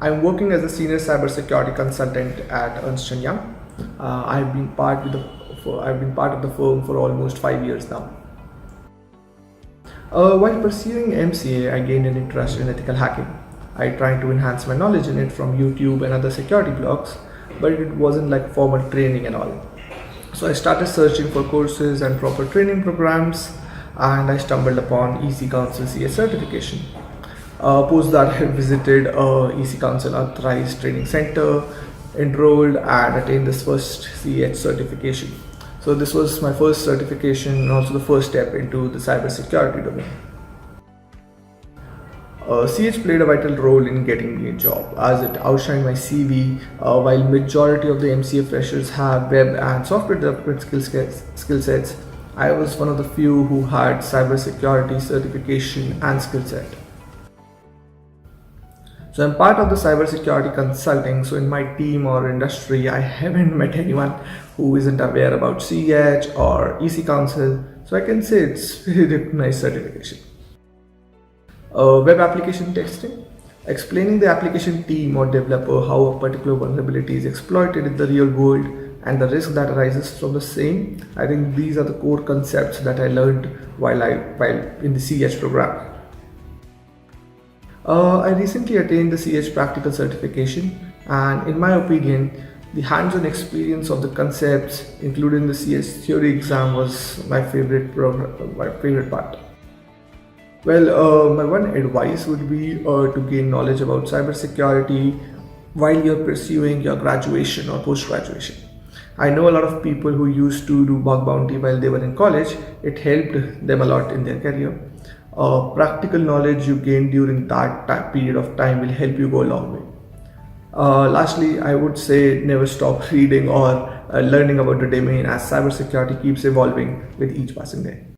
I'm working as a senior cybersecurity consultant at Ernst & Young. I've been part of the firm for almost 5 years now. While pursuing MCA, I gained an interest in ethical hacking. I tried to enhance my knowledge in it from YouTube and other security blogs, but it wasn't like formal training and all. So I started searching for courses and proper training programs, and I stumbled upon EC Council CEH certification. Post that, I visited EC Council Authorized Training Center, enrolled and attained this first CEH certification. So this was my first certification and also the first step into the cybersecurity domain. CEH played a vital role in getting me a job as it outshined my CV. While majority of the MCA freshers have web and software development skill sets, I was one of the few who had cybersecurity certification and skill set. So I'm part of the cybersecurity consulting. So in my team or industry, I haven't met anyone who isn't aware about CEH or EC Council. So I can say it's a very recognized certification. Web application testing, explaining the application team or developer how a particular vulnerability is exploited in the real world and the risk that arises from the same. I think these are the core concepts that I learned while in the CEH program. I recently attained the CEH practical certification, and in my opinion, the hands-on experience of the concepts, including the CEH theory exam, was my favorite part. Well, my one advice would be to gain knowledge about cybersecurity while you're pursuing your graduation or post-graduation. I know a lot of people who used to do bug bounty while they were in college. It helped them a lot in their career. Practical knowledge you gain during that period of time will help you go a long way. Lastly, I would say never stop reading or learning about the domain, as cybersecurity keeps evolving with each passing day.